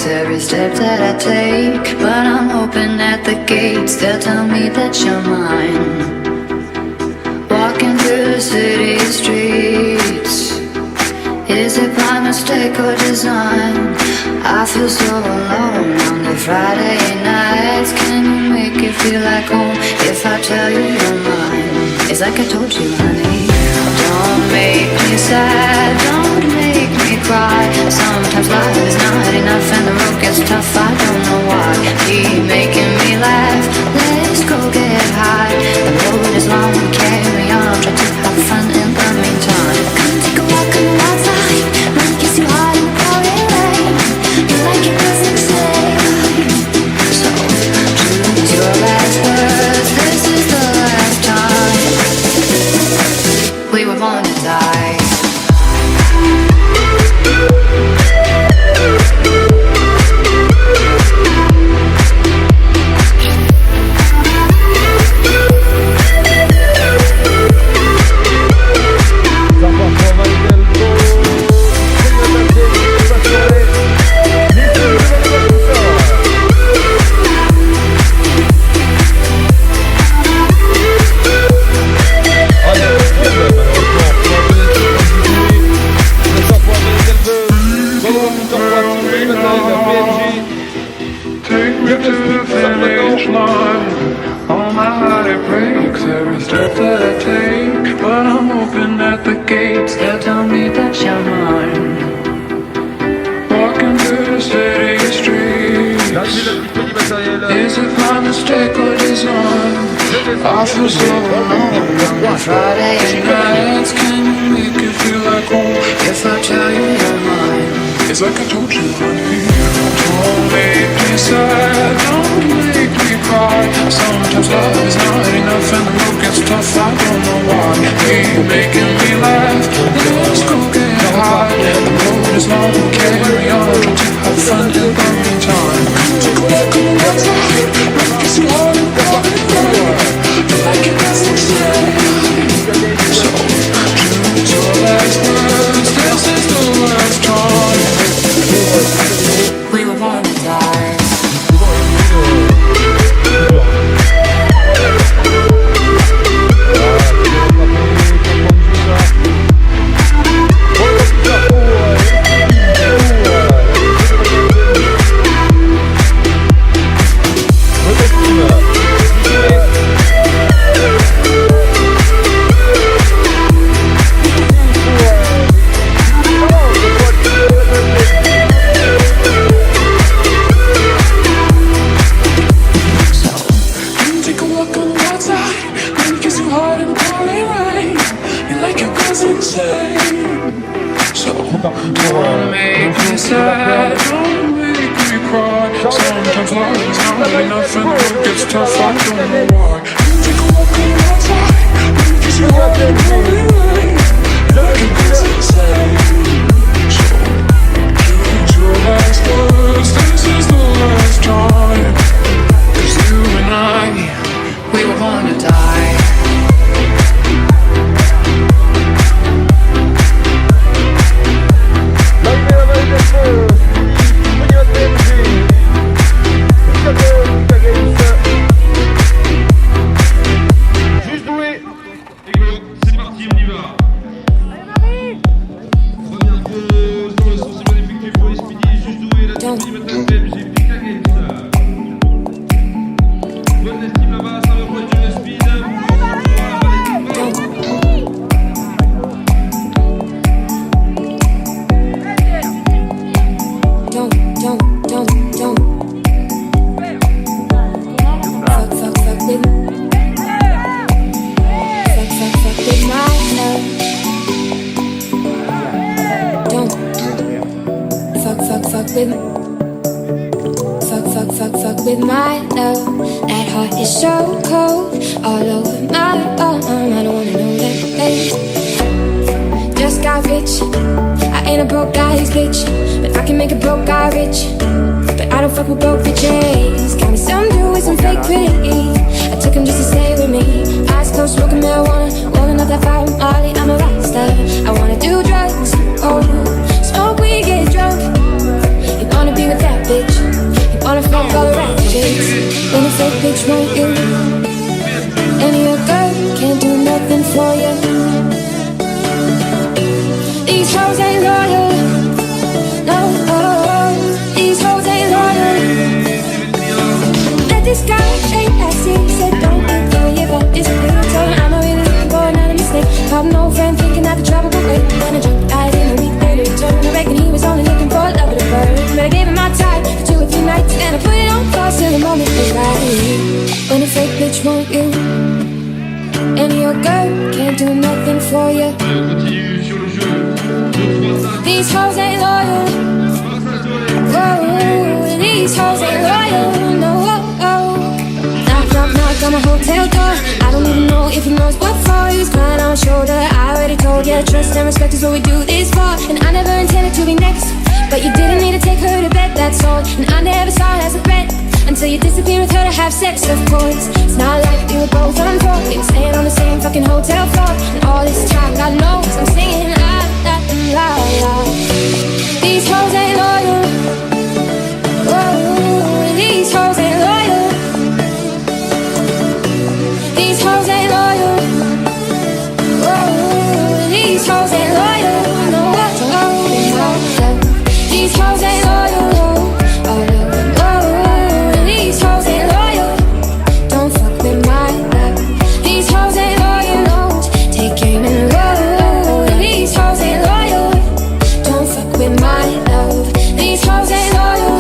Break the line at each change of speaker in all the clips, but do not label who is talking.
breaks every step that I take. But I'm hoping at the gates they'll tell me that you're mine. Walking through the city streets, is it by mistake or design? I feel so alone on the Friday nights. Can you make it feel like home if I tell you you're mine? It's like I told you, honey. Don't make me sad, don't make me cry. Sometimes life is not enough and the road gets tough, I don't know why. Keep making me laugh, let's go get high. The road is long, carry on, try to have fun in the meantime. Come take a walk on the wild side, wanna kiss you hard in the pouring rain. You like it 'cause it's safe. So choose your last words, this is the last time we were born to die.
I feel so alone on Friday nights. Can you make it feel like home if I tell you you're mine? It's like I told you, honey. Don't make me sad, don't make me cry. Sometimes love is not enough and the road gets tough, I don't know why. Keep making me laugh, let's go get high. The road is long, carry on, try to have fun in the meantime. Take a walk on the outside, kiss you hard and hard. Like it doesn't say. So choose your last words, this is the last time we were born to die.
I wanna do drugs, oh, smoke weed, get drunk. You wanna be with that bitch? want you, and your girl can't do nothing for you. These hoes ain't loyal, no, these hoes ain't loyal. Let this guy ain't ashy, said don't think you got this pretty. Told him I'm not really looking for another mistake. Caught an old friend thinking that the trouble would wait. When I jumped eyes in a week later, returned. I reckon he was only looking for a love of the bird. But I gave him my time for 2 or 3 nights, and I put it on pause till the moment was right. When a fake bitch want you, and your girl can't do nothing for you. These hoes ain't loyal. Whoa, these hoes ain't loyal. No, knock, knock, knock on my hotel door. I don't even know if he knows what for. He was crying on my shoulder. I already told you, trust and respect is what we do this for. And I never intended to be next, but you didn't need to take her to bed, that's all. And I never saw it as a threat until you disappeared with her to have sex, of course. It's not like we were both on tour. We were staying on the same fucking hotel floor. And all this time, God knows I'm singing la, la, la, la. These hoes ain't loyal. Whoa, these hoes ain't loyal. These hoes ain't loyal. Whoa, these hoes ain't loyal. No, these hoes ain't loyal. These hoes ain't loyal. Don't fuck with my love. These hoes ain't loyal. No, take aim and roll. These hoes ain't loyal. Don't fuck with my love. These hoes ain't loyal.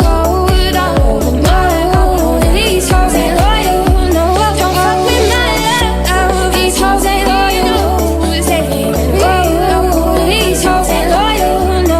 These hoes ain't loyal. No, don't fuck with my love. These hoes ain't loyal. Take aim and roll. These hoes ain't loyal. No.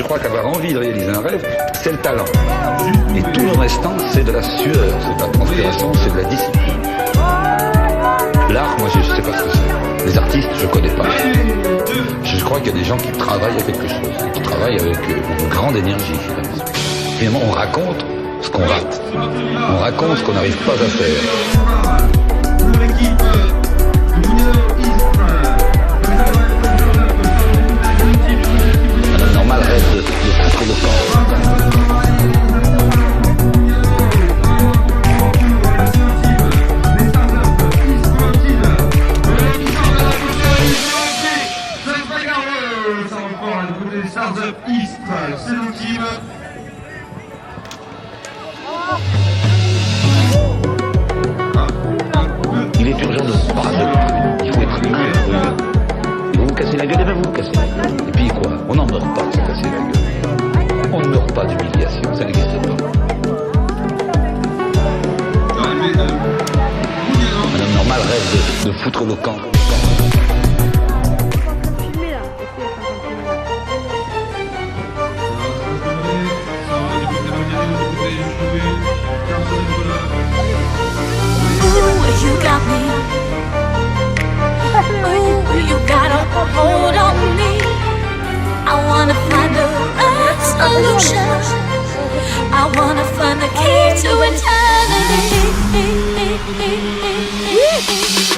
crois qu'avoir envie de réaliser un rêve, c'est le talent. Et tout le restant, c'est de la sueur, c'est de la transpiration, c'est de la discipline. L'art, moi, je sais pas ce que c'est. Les artistes, je connais pas. Je crois qu'il y a des gens qui travaillent à quelque chose, qui travaillent avec une grande énergie. Finalement, on raconte ce qu'on rate. On raconte ce qu'on n'arrive pas à faire.
Pour l'équipe
Un normal rêve de foutre le camp.
ça reprend du côté des Stars of East, c'est le team.
Il est urgent de se battre. Il faut être prudent. Ils vont vous casser la gueule, et bien vous vous cassez la gueule. Et puis quoi? On n'en meurt pas de se casser la gueule. On ne meurt pas d'humiliation, ça n'existe pas. Un homme normal rêve de foutre le camp.
You got me. Ooh, you got a hold on me. I wanna find the right solution. I wanna find the key to eternity.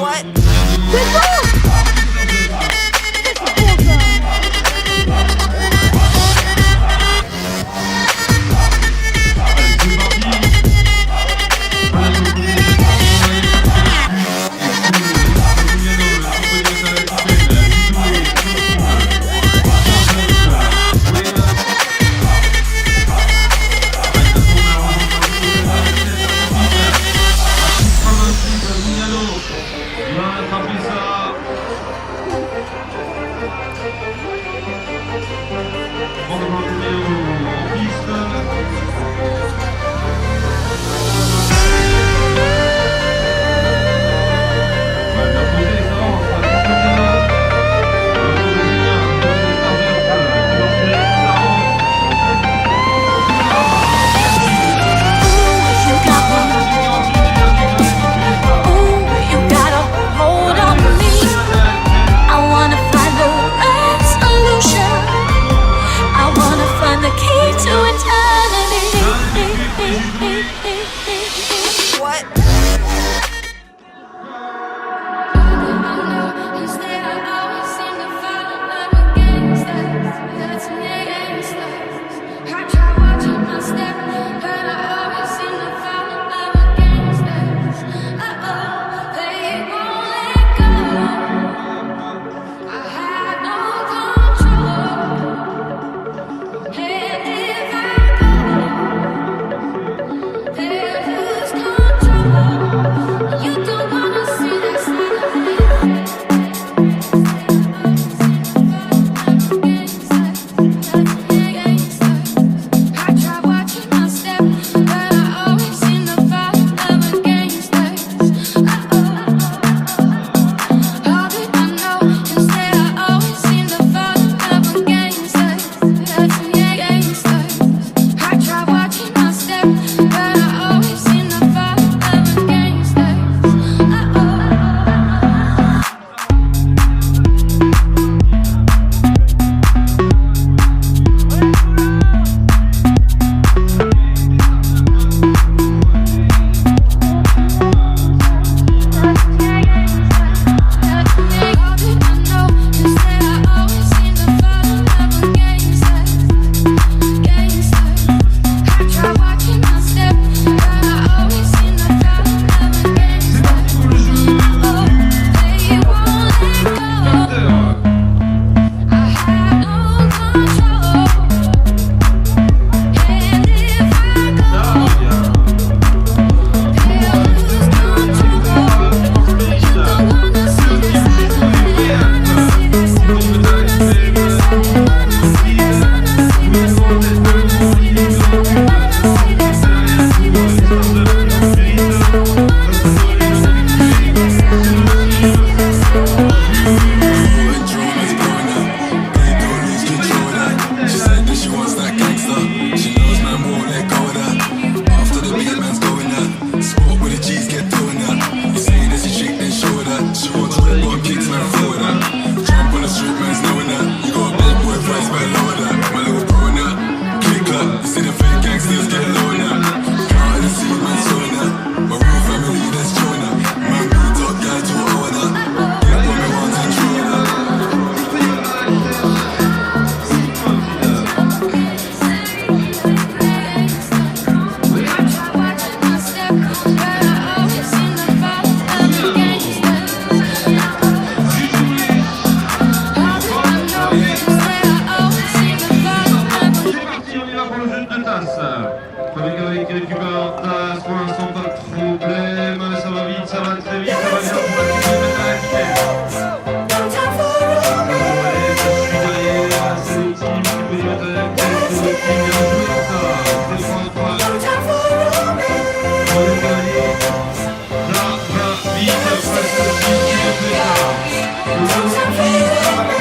What? You got a hold on me.
Got kicks, man, forward that. Jump on the street, man's knowing that. You got a big boy price, man, lower that. My little bro in that. Click up, you see the fake gangsters get low in that. Can't the seed, man, sowing that. My real family, that's showing that. Man, blue top guy, too over that. Get what me want and show that.
Avec qui récupère leur tasse, pour l'instant pas de problème, ça va vite, ça va très vite, ça va bien pour la petite mettre à la vitesse. Allez, je suis derrière, c'est le team qui peut mettre à la vitesse, c'est le team bien joué ça, c'est le point de droite. On va aller, ça va vite, presque 6 km de ça. Le team, ça va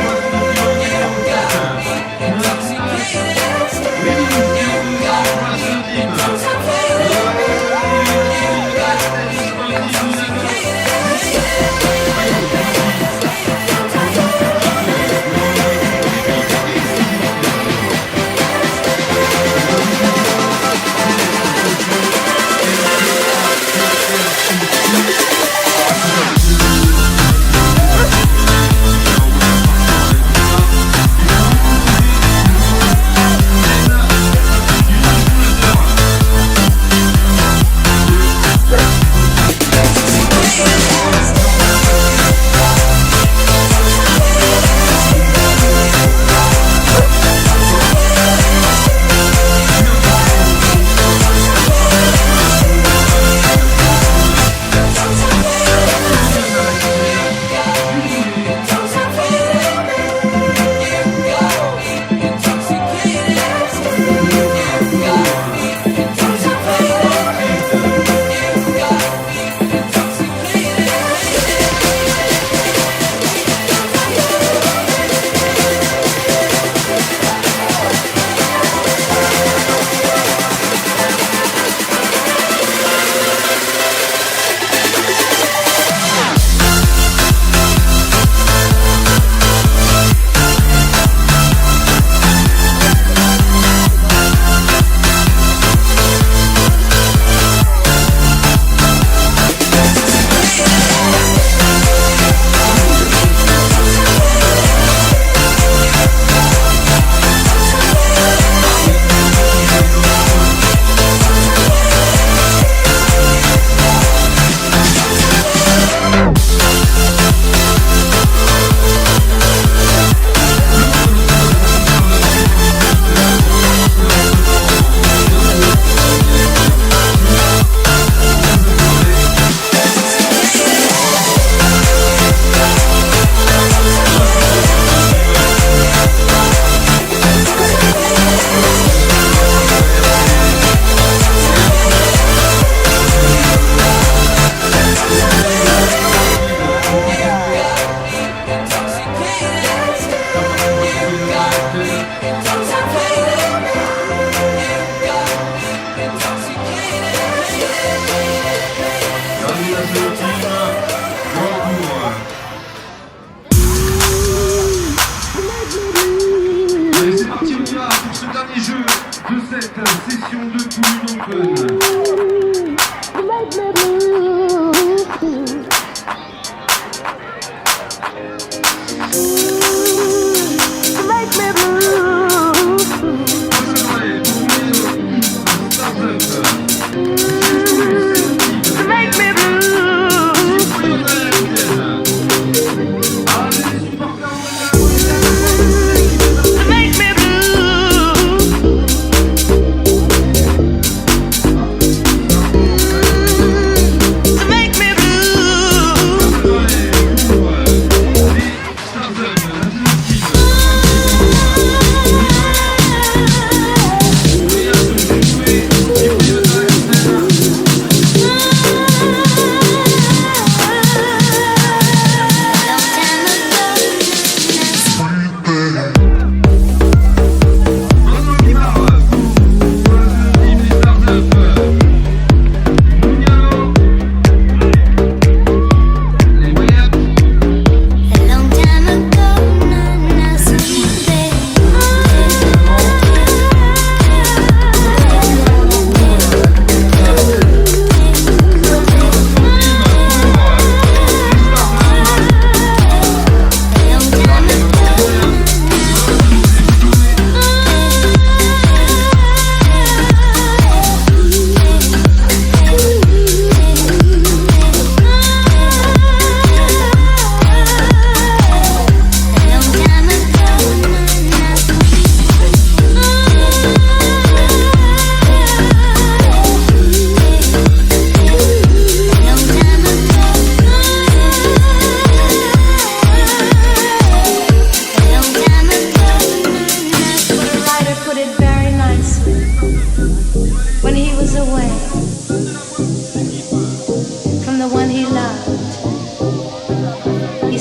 Startup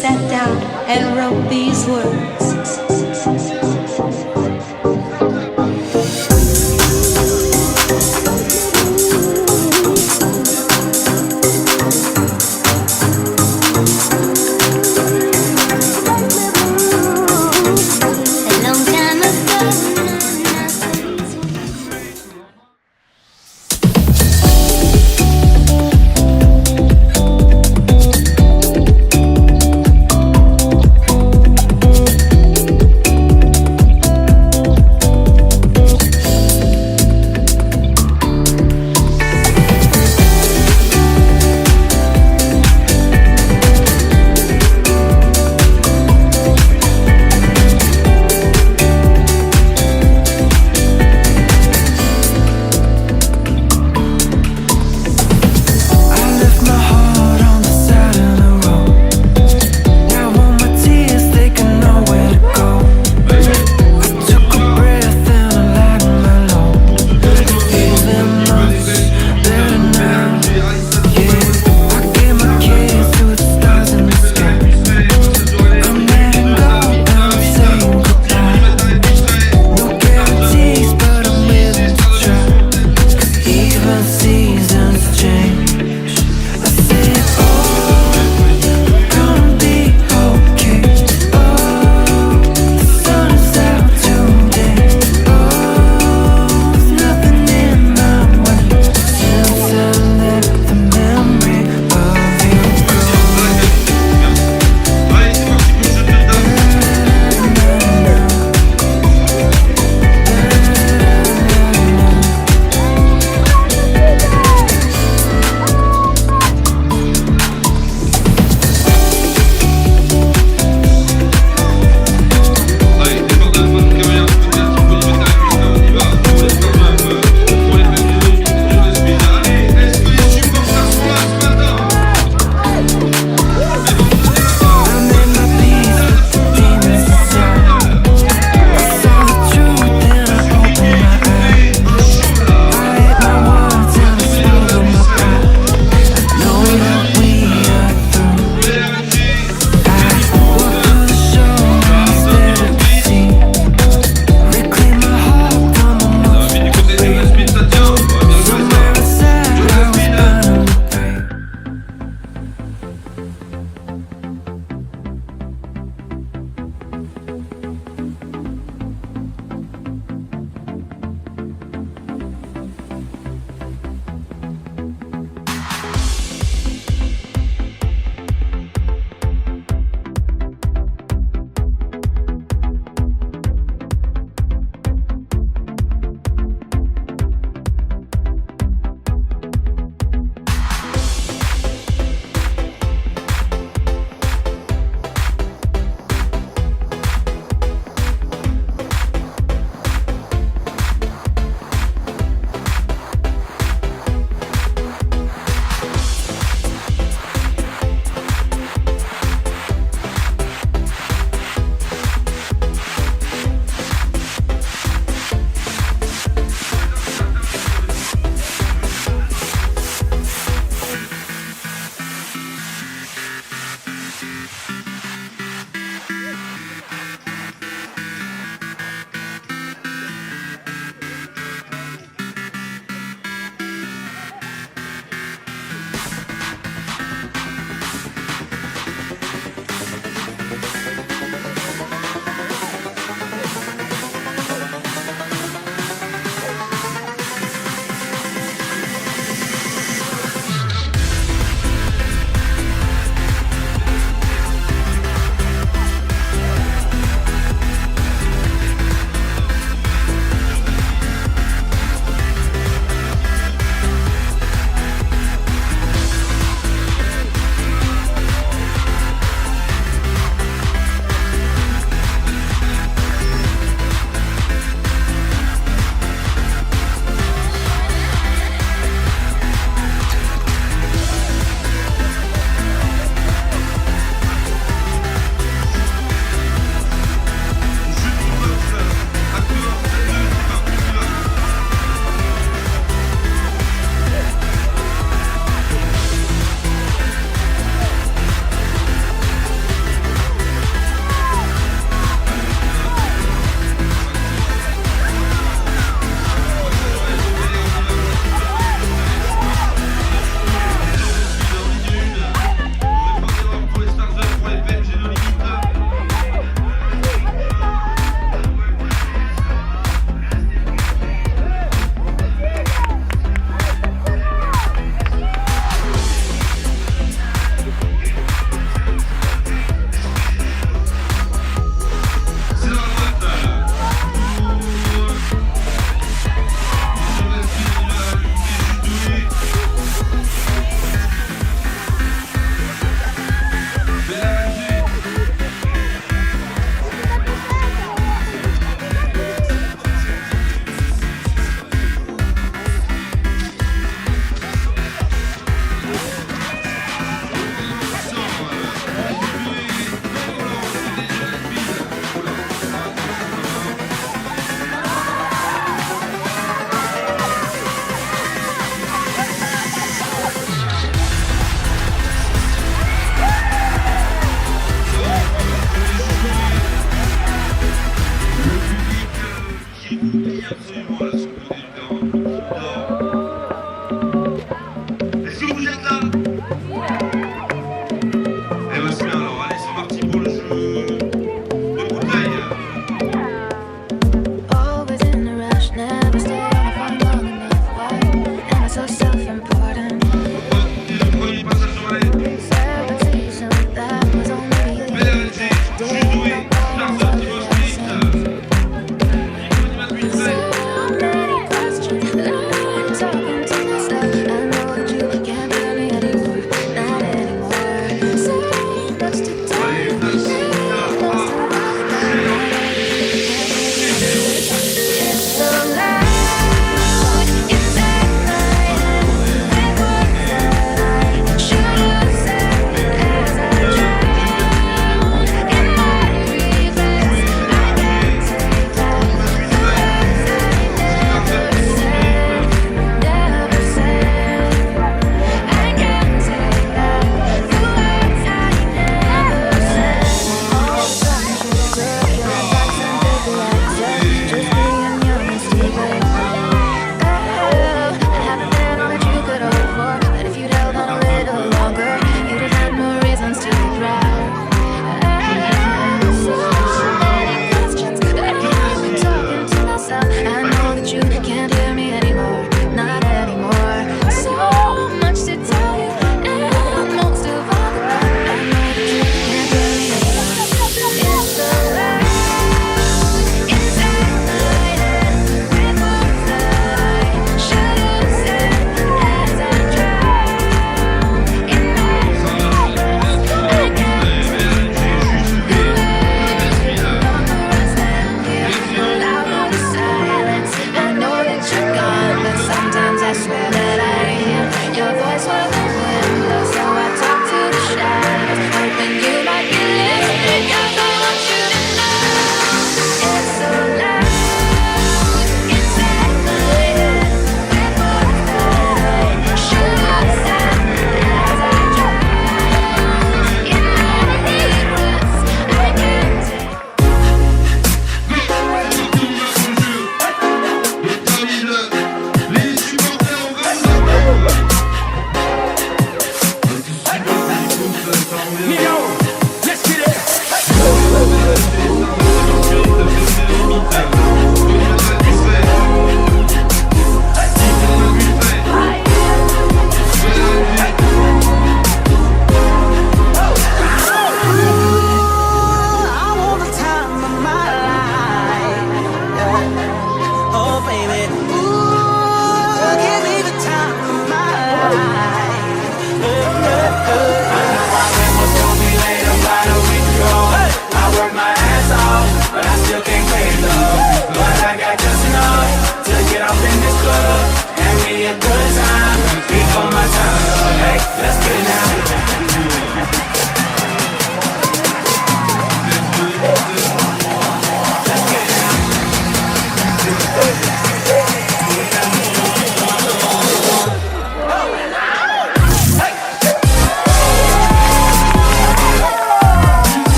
sat down and wrote these words.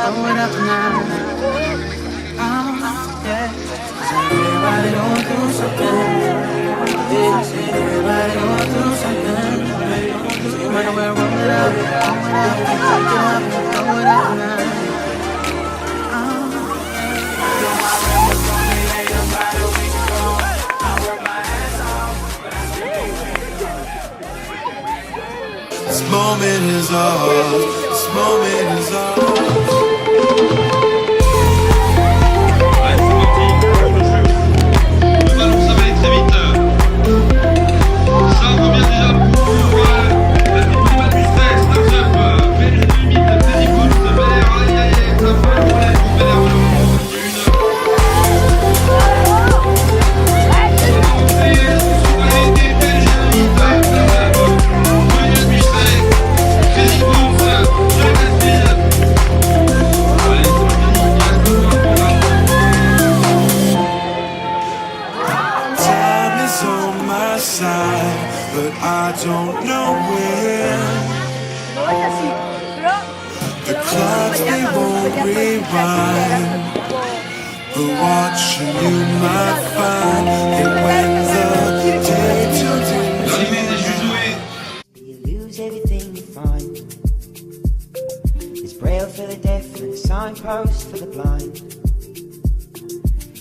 throw it up now. Yeah. Everybody going through something. Yeah, everybody going through something. So you might as well roll it up, throw it up now.
This moment is ours. This moment is ours. But I don't know when. The clocks, they won't rewind. But watching you might find that when the day turns into
you lose everything you find. There's braille for the deaf and a signpost for the blind.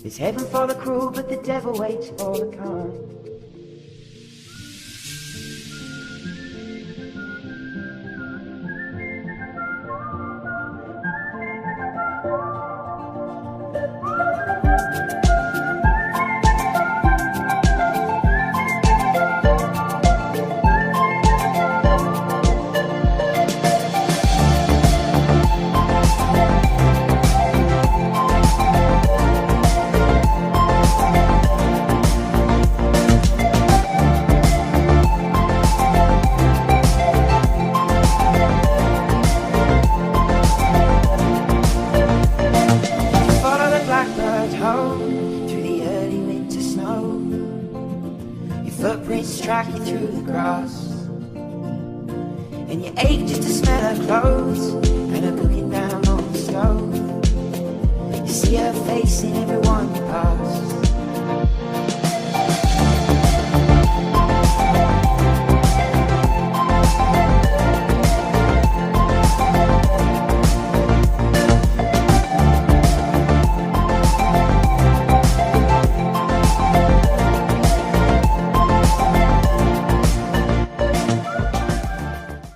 There's heaven for the cruel, but the devil waits for the kind. Footprints track you through the grass, and you ache just to smell her clothes and her cooking down on the stove. You see her face in everyone you pass.